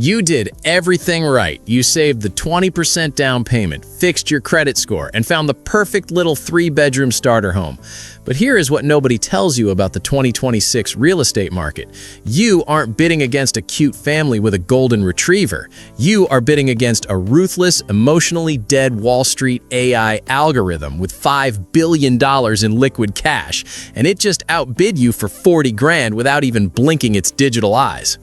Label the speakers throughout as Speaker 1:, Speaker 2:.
Speaker 1: You did everything right. You saved the 20% down payment, fixed your credit score, and found the perfect little 3-bedroom starter home. But here is what nobody tells you about the 2026 real estate market. You aren't bidding against a cute family with a golden retriever. You are bidding against a ruthless, emotionally dead Wall Street AI algorithm with $5 billion in liquid cash, and it just outbid you for 40 grand without even blinking its digital eyes.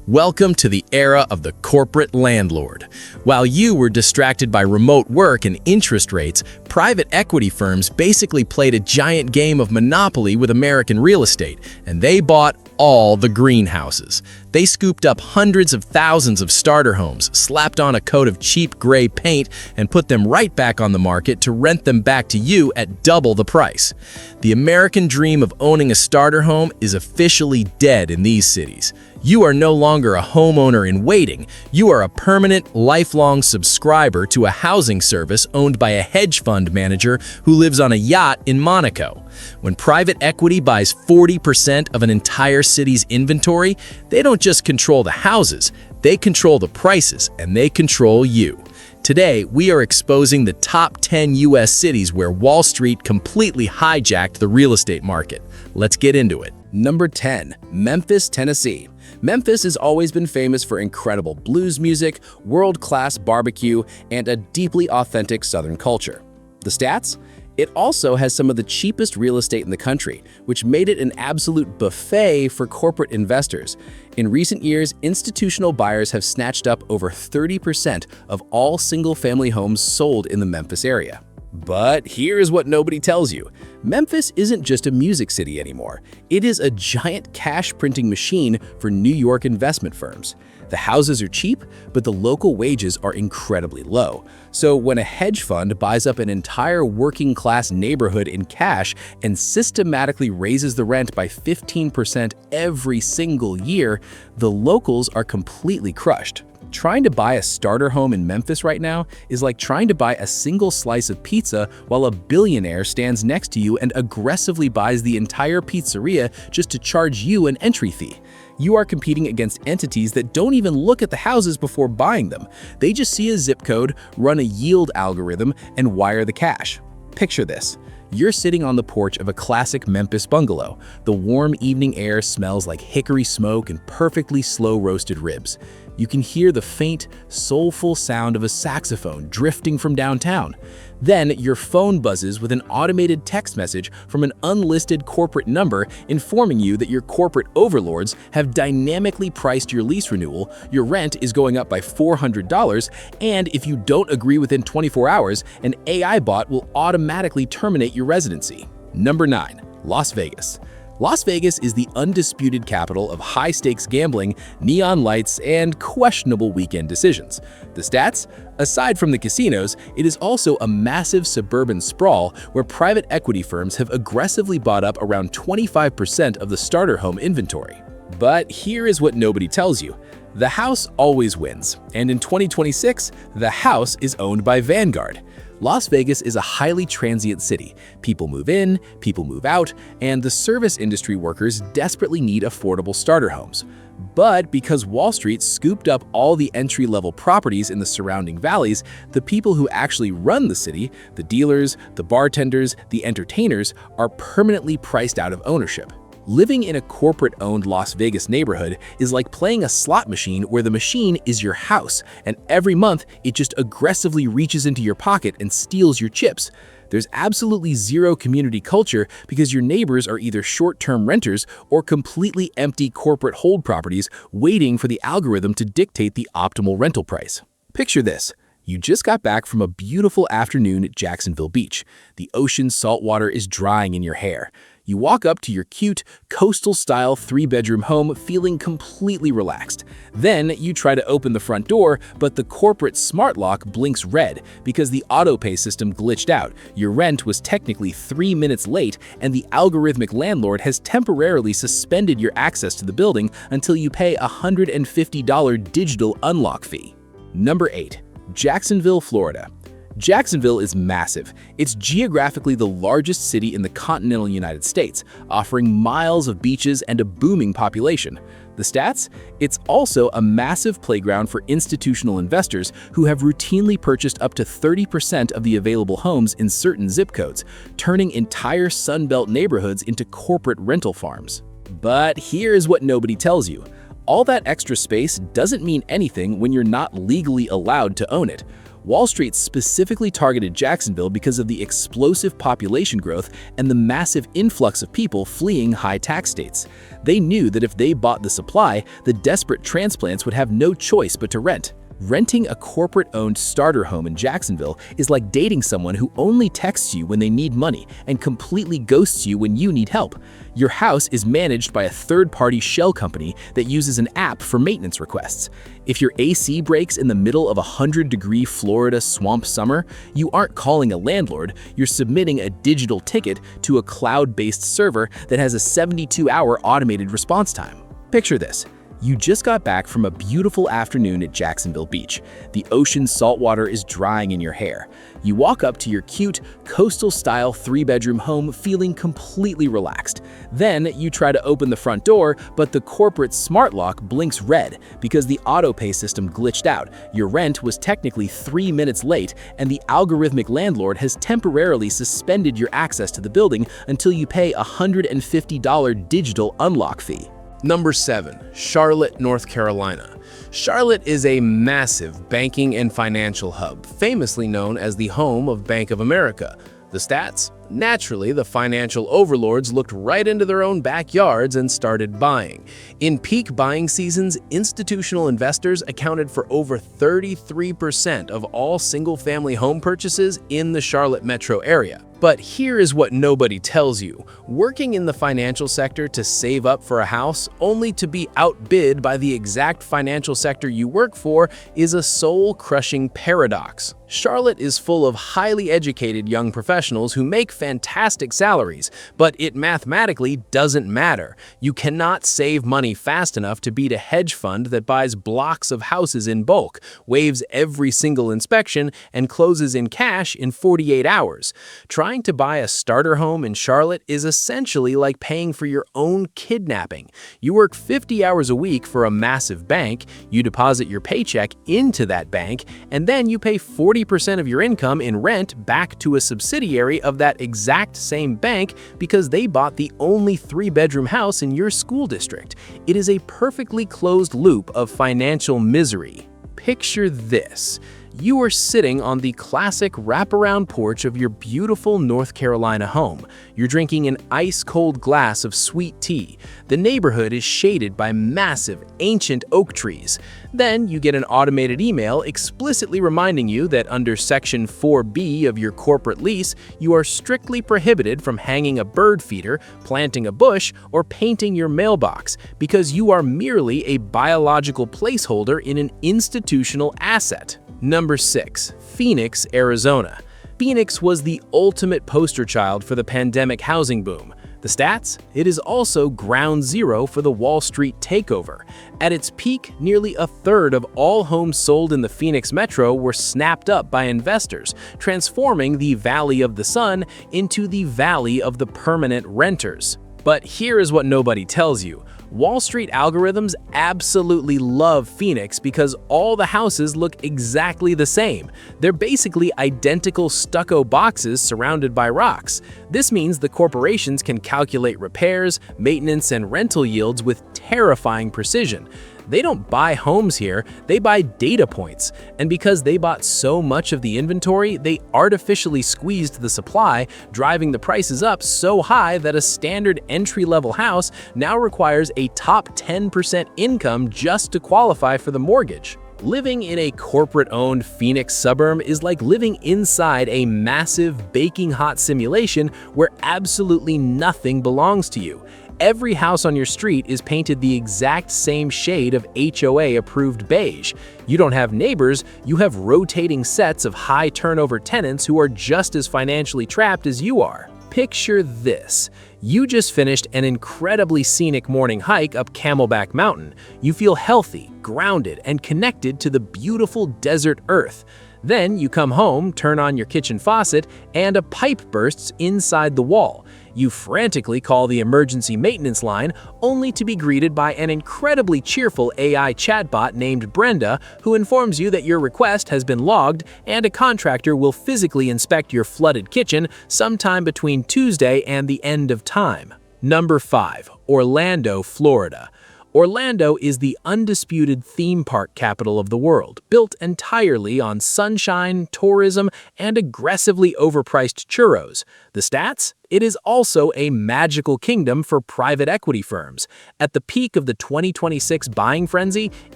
Speaker 1: Welcome to the era of the corporate landlord. While you were distracted by remote work and interest rates, private equity firms basically played a giant game of Monopoly with American real estate, and they bought all the greenhouses. They scooped up hundreds of thousands of starter homes, slapped on a coat of cheap gray paint, and put them right back on the market to rent them back to you at double the price. The American dream of owning a starter home is officially dead in these cities. You are no longer a homeowner in waiting. You are a permanent, lifelong subscriber to a housing service owned by a hedge fund manager who lives on a yacht in Monaco. When private equity buys 40% of an entire city's inventory, they don't just control the houses, they control the prices, and they control you. Today, we are exposing the top 10 US cities where Wall Street completely hijacked the real estate market. Let's get into it.
Speaker 2: Number 10. Memphis, Tennessee. Memphis has always been famous for incredible blues music, world-class barbecue, and a deeply authentic Southern culture. The stats? It also has some of the cheapest real estate in the country, which made it an absolute buffet for corporate investors. In recent years, institutional buyers have snatched up over 30% of all single-family homes sold in the Memphis area. But here is what nobody tells you. Memphis isn't just a music city anymore. It is a giant cash printing machine for New York investment firms. The houses are cheap, but the local wages are incredibly low. So when a hedge fund buys up an entire working-class neighborhood in cash and systematically raises the rent by 15% every single year, the locals are completely crushed. Trying to buy a starter home in Memphis right now is like trying to buy a single slice of pizza while a billionaire stands next to you and aggressively buys the entire pizzeria just to charge you an entry fee. You are competing against entities that don't even look at the houses before buying them. They just see a zip code, run a yield algorithm, and wire the cash. Picture this. You're sitting on the porch of a classic Memphis bungalow. The warm evening air smells like hickory smoke and perfectly slow-roasted ribs. You can hear the faint, soulful sound of a saxophone drifting from downtown. Then your phone buzzes with an automated text message from an unlisted corporate number informing you that your corporate overlords have dynamically priced your lease renewal, your rent is going up by $400, and if you don't agree within 24 hours, an AI bot will automatically terminate your residency. Number 9. Las Vegas. Las Vegas is the undisputed capital of high-stakes gambling, neon lights, and questionable weekend decisions. The stats? Aside from the casinos, it is also a massive suburban sprawl where private equity firms have aggressively bought up around 25% of the starter home inventory. But here is what nobody tells you. The house always wins, and in 2026, the house is owned by Vanguard. Las Vegas is a highly transient city. People move in, people move out, and the service industry workers desperately need affordable starter homes. But because Wall Street scooped up all the entry-level properties in the surrounding valleys, the people who actually run the city, the dealers, the bartenders, the entertainers, are permanently priced out of ownership. Living in a corporate-owned Las Vegas neighborhood is like playing a slot machine where the machine is your house, and every month it just aggressively reaches into your pocket and steals your chips. There's absolutely zero community culture because your neighbors are either short-term renters or completely empty corporate hold properties waiting for the algorithm to dictate the optimal rental price. Picture this. You just got back from a beautiful afternoon at Jacksonville Beach. The ocean's salt water is drying in your hair. You walk up to your cute, coastal-style 3-bedroom home feeling completely relaxed. Then you try to open the front door, but the corporate smart lock blinks red because the auto-pay system glitched out. Your rent was technically 3 minutes late, and the algorithmic landlord has temporarily suspended your access to the building until you pay a $150 digital unlock fee. Number 8. Jacksonville, Florida. Jacksonville is massive. It's geographically the largest city in the continental United States, offering miles of beaches and a booming population. The stats? It's also a massive playground for institutional investors who have routinely purchased up to 30% of the available homes in certain zip codes, turning entire Sunbelt neighborhoods into corporate rental farms. But here's what nobody tells you. All that extra space doesn't mean anything when you're not legally allowed to own it. Wall Street specifically targeted Jacksonville because of the explosive population growth and the massive influx of people fleeing high-tax states. They knew that if they bought the supply, the desperate transplants would have no choice but to rent. Renting a corporate-owned starter home in Jacksonville is like dating someone who only texts you when they need money and completely ghosts you when you need help. Your house is managed by a third-party shell company that uses an app for maintenance requests. If your AC breaks in the middle of a 100-degree Florida swamp summer, you aren't calling a landlord, you're submitting a digital ticket to a cloud-based server that has a 72-hour automated response time. Picture this. You just got back from a beautiful afternoon at Jacksonville Beach. The ocean's saltwater is drying in your hair. You walk up to your cute, coastal-style 3-bedroom home feeling completely relaxed. Then you try to open the front door, but the corporate smart lock blinks red because the auto-pay system glitched out. Your rent was technically 3 minutes late, and the algorithmic landlord has temporarily suspended your access to the building until you pay a $150 digital unlock fee.
Speaker 3: Number 7. Charlotte, North Carolina. Charlotte is a massive banking and financial hub, famously known as the home of Bank of America. The stats? Naturally, the financial overlords looked right into their own backyards and started buying. In peak buying seasons, institutional investors accounted for over 33% of all single-family home purchases in the Charlotte metro area. But here is what nobody tells you. Working in the financial sector to save up for a house, only to be outbid by the exact financial sector you work for, is a soul-crushing paradox. Charlotte is full of highly educated young professionals who make fantastic salaries, but it mathematically doesn't matter. You cannot save money fast enough to beat a hedge fund that buys blocks of houses in bulk, waives every single inspection, and closes in cash in 48 hours. Trying to buy a starter home in Charlotte is essentially like paying for your own kidnapping. You work 50 hours a week for a massive bank, you deposit your paycheck into that bank, and then you pay 40% of your income in rent back to a subsidiary of that exact same bank because they bought the only 3-bedroom house in your school district. It is a perfectly closed loop of financial misery. Picture this. You are sitting on the classic wraparound porch of your beautiful North Carolina home. You're drinking an ice-cold glass of sweet tea. The neighborhood is shaded by massive, ancient oak trees. Then you get an automated email explicitly reminding you that under Section 4B of your corporate lease, you are strictly prohibited from hanging a bird feeder, planting a bush, or painting your mailbox because you are merely a biological placeholder in an institutional asset. Number 6. Phoenix, Arizona. Phoenix was the ultimate poster child for the pandemic housing boom. The stats? It is also ground zero for the Wall Street takeover. At its peak, nearly a third of all homes sold in the Phoenix metro were snapped up by investors, transforming the Valley of the Sun into the Valley of the Permanent Renters. But here is what nobody tells you. Wall Street algorithms absolutely love Phoenix because all the houses look exactly the same. They're basically identical stucco boxes surrounded by rocks. This means the corporations can calculate repairs, maintenance, and rental yields with terrifying precision. They don't buy homes here, they buy data points. And because they bought so much of the inventory, they artificially squeezed the supply, driving the prices up so high that a standard entry-level house now requires a top 10% income just to qualify for the mortgage. Living in a corporate-owned Phoenix suburb is like living inside a massive baking hot simulation where absolutely nothing belongs to you. Every house on your street is painted the exact same shade of HOA-approved beige. You don't have neighbors, you have rotating sets of high-turnover tenants who are just as financially trapped as you are. Picture this. You just finished an incredibly scenic morning hike up Camelback Mountain. You feel healthy, grounded, and connected to the beautiful desert earth. Then you come home, turn on your kitchen faucet, and a pipe bursts inside the wall. You frantically call the emergency maintenance line, only to be greeted by an incredibly cheerful AI chatbot named Brenda, who informs you that your request has been logged and a contractor will physically inspect your flooded kitchen sometime between Tuesday and the end of time. Number 5. Orlando, Florida. Orlando is the undisputed theme park capital of the world, built entirely on sunshine, tourism, and aggressively overpriced churros. The stats? It is also a magical kingdom for private equity firms. At the peak of the 2026 buying frenzy,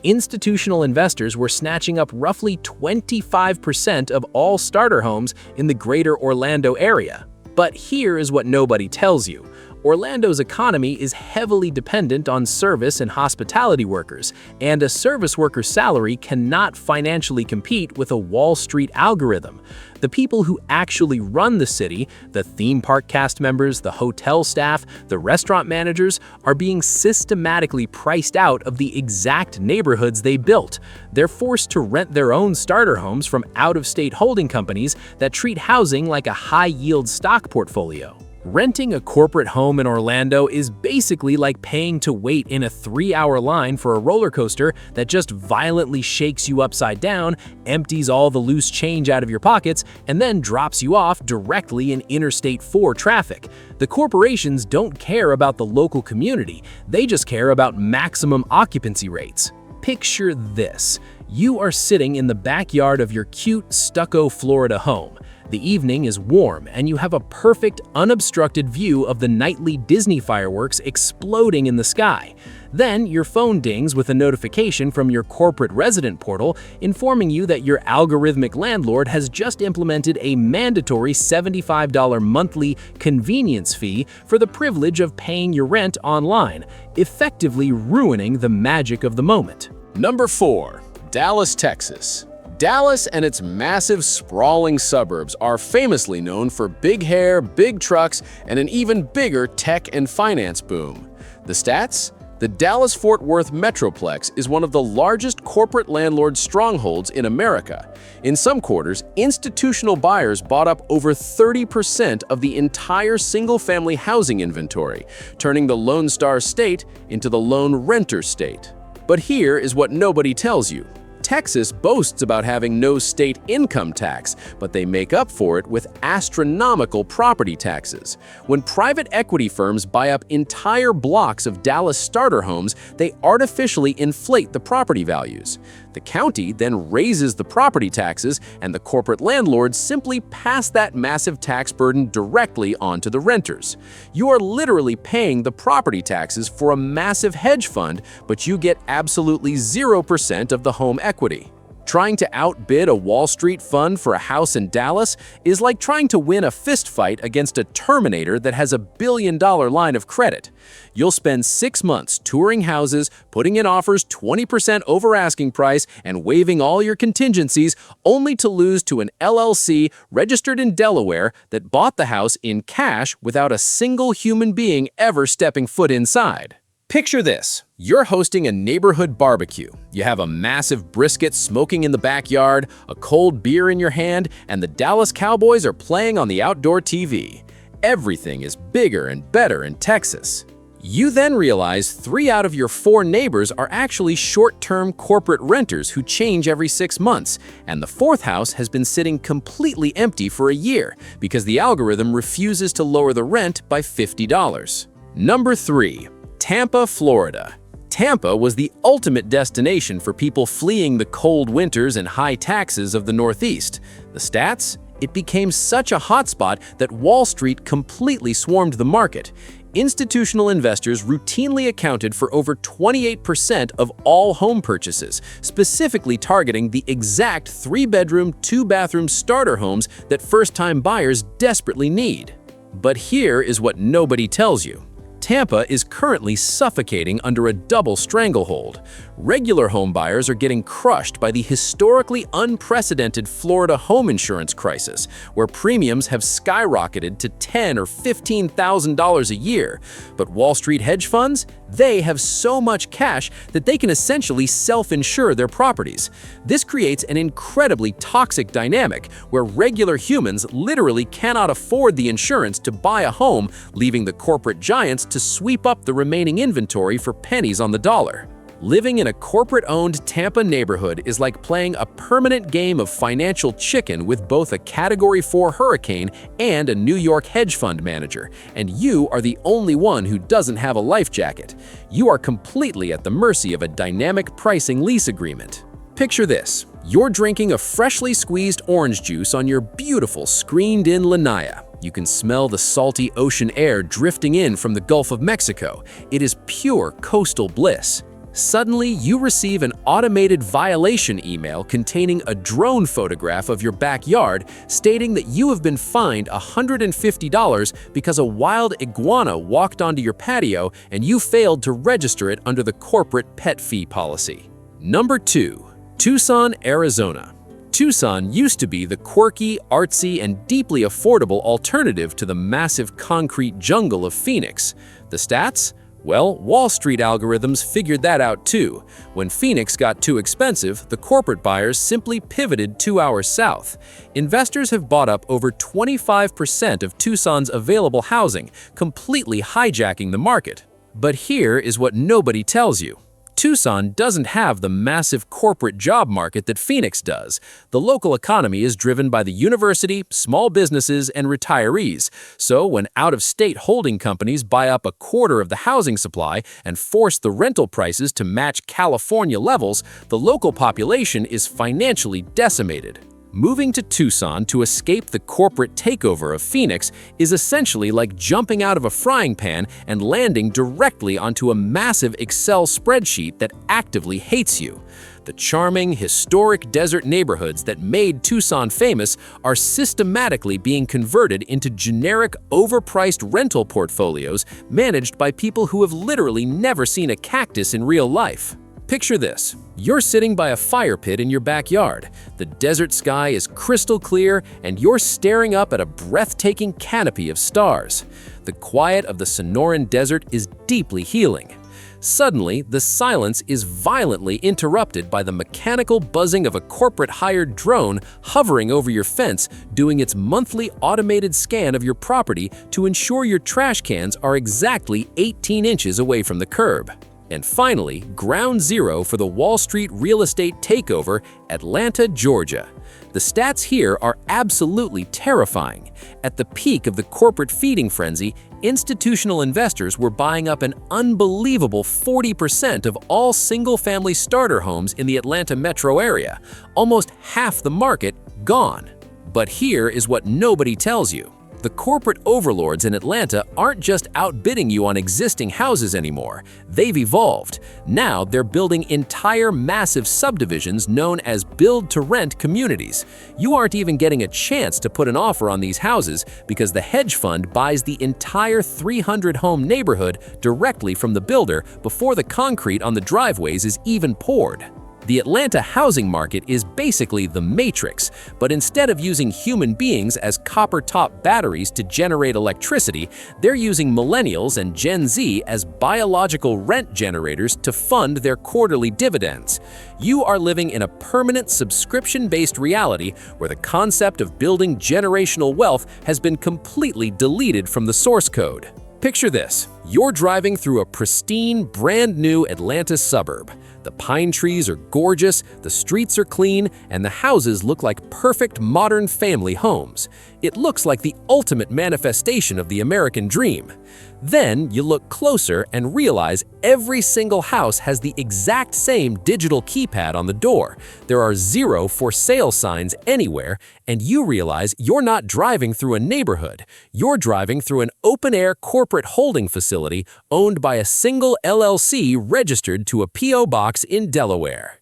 Speaker 3: institutional investors were snatching up roughly 25% of all starter homes in the greater Orlando area. But here is what nobody tells you. Orlando's economy is heavily dependent on service and hospitality workers, and a service worker's salary cannot financially compete with a Wall Street algorithm. The people who actually run the city, the theme park cast members, the hotel staff, the restaurant managers, are being systematically priced out of the exact neighborhoods they built. They're forced to rent their own starter homes from out-of-state holding companies that treat housing like a high-yield stock portfolio. Renting a corporate home in Orlando is basically like paying to wait in a 3-hour line for a roller coaster that just violently shakes you upside down, empties all the loose change out of your pockets, and then drops you off directly in Interstate 4 traffic. The corporations don't care about the local community, they just care about maximum occupancy rates. Picture this. You are sitting in the backyard of your cute, stucco Florida home. The evening is warm, and you have a perfect, unobstructed view of the nightly Disney fireworks exploding in the sky. Then your phone dings with a notification from your corporate resident portal informing you that your algorithmic landlord has just implemented a mandatory $75 monthly convenience fee for the privilege of paying your rent online, effectively ruining the magic of the moment.
Speaker 2: Number 4. Dallas, Texas. Dallas and its massive, sprawling suburbs are famously known for big hair, big trucks, and an even bigger tech and finance boom. The stats? The Dallas-Fort Worth Metroplex is one of the largest corporate landlord strongholds in America. In some quarters, institutional buyers bought up over 30% of the entire single-family housing inventory, turning the Lone Star State into the Lone Renter State. But here is what nobody tells you. Texas boasts about having no state income tax, but they make up for it with astronomical property taxes. When private equity firms buy up entire blocks of Dallas starter homes, they artificially inflate the property values. The county then raises the property taxes, and the corporate landlords simply pass that massive tax burden directly onto the renters. You are literally paying the property taxes for a massive hedge fund, but you get absolutely 0% of the home equity. Trying to outbid a Wall Street fund for a house in Dallas is like trying to win a fist fight against a Terminator that has a billion-dollar line of credit. You'll spend 6 months touring houses, putting in offers 20% over asking price, and waiving all your contingencies, only to lose to an LLC registered in Delaware that bought the house in cash without a single human being ever stepping foot inside. Picture this. You're hosting a neighborhood barbecue. You have a massive brisket smoking in the backyard, a cold beer in your hand, and the Dallas Cowboys are playing on the outdoor TV. Everything is bigger and better in Texas. You then realize 3 out of your 4 neighbors are actually short-term corporate renters who change every 6 months, and the 4th house has been sitting completely empty for a year because the algorithm refuses to lower the rent by $50. Number 3. Tampa, Florida. Tampa was the ultimate destination for people fleeing the cold winters and high taxes of the Northeast. The stats? It became such a hotspot that Wall Street completely swarmed the market. Institutional investors routinely accounted for over 28% of all home purchases, specifically targeting the exact 3-bedroom, 2-bathroom starter homes that first-time buyers desperately need. But here is what nobody tells you. Tampa is currently suffocating under a double stranglehold. Regular home buyers are getting crushed by the historically unprecedented Florida home insurance crisis, where premiums have skyrocketed to $10,000 or $15,000 a year. But Wall Street hedge funds, they have so much cash that they can essentially self-insure their properties. This creates an incredibly toxic dynamic where regular humans literally cannot afford the insurance to buy a home, leaving the corporate giants to sweep up the remaining inventory for pennies on the dollar. Living in a corporate-owned Tampa neighborhood is like playing a permanent game of financial chicken with both a Category 4 hurricane and a New York hedge fund manager, and you are the only one who doesn't have a life jacket. You are completely at the mercy of a dynamic pricing lease agreement. Picture this. You're drinking a freshly squeezed orange juice on your beautiful screened-in lanaya. You can smell the salty ocean air drifting in from the Gulf of Mexico. It is pure coastal bliss. Suddenly, you receive an automated violation email containing a drone photograph of your backyard stating that you have been fined $150 because a wild iguana walked onto your patio and you failed to register it under the corporate pet fee policy. Number 2. Tucson, Arizona. Tucson used to be the quirky, artsy, and deeply affordable alternative to the massive concrete jungle of Phoenix. The stats? Well, Wall Street algorithms figured that out too. When Phoenix got too expensive, the corporate buyers simply pivoted 2 hours south. Investors have bought up over 25% of Tucson's available housing, completely hijacking the market. But here is what nobody tells you. Tucson doesn't have the massive corporate job market that Phoenix does. The local economy is driven by the university, small businesses, and retirees. So when out-of-state holding companies buy up a quarter of the housing supply and force the rental prices to match California levels, the local population is financially decimated. Moving to Tucson to escape the corporate takeover of Phoenix is essentially like jumping out of a frying pan and landing directly onto a massive Excel spreadsheet that actively hates you. The charming, historic desert neighborhoods that made Tucson famous are systematically being converted into generic, overpriced rental portfolios managed by people who have literally never seen a cactus in real life. Picture this. You're sitting by a fire pit in your backyard. The desert sky is crystal clear, and you're staring up at a breathtaking canopy of stars. The quiet of the Sonoran Desert is deeply healing. Suddenly, the silence is violently interrupted by the mechanical buzzing of a corporate-hired drone hovering over your fence, doing its monthly automated scan of your property to ensure your trash cans are exactly 18 inches away from the curb. And finally, ground zero for the Wall Street real estate takeover, Atlanta, Georgia. The stats here are absolutely terrifying. At the peak of the corporate feeding frenzy, institutional investors were buying up an unbelievable 40% of all single-family starter homes in the Atlanta metro area. Almost half the market gone. But here is what nobody tells you. The corporate overlords in Atlanta aren't just outbidding you on existing houses anymore. They've evolved. Now they're building entire massive subdivisions known as build-to-rent communities. You aren't even getting a chance to put an offer on these houses because the hedge fund buys the entire 300-home neighborhood directly from the builder before the concrete on the driveways is even poured. The Atlanta housing market is basically the Matrix, but instead of using human beings as copper-top batteries to generate electricity, they're using millennials and Gen Z as biological rent generators to fund their quarterly dividends. You are living in a permanent subscription-based reality where the concept of building generational wealth has been completely deleted from the source code. Picture this. You're driving through a pristine, brand-new Atlanta suburb. The pine trees are gorgeous, the streets are clean, and the houses look like perfect modern family homes. It looks like the ultimate manifestation of the American dream. Then you look closer and realize every single house has the exact same digital keypad on the door. There are 0 for sale signs anywhere, and you realize you're not driving through a neighborhood. You're driving through an open-air corporate holding facility owned by a single LLC registered to a P.O. box in Delaware.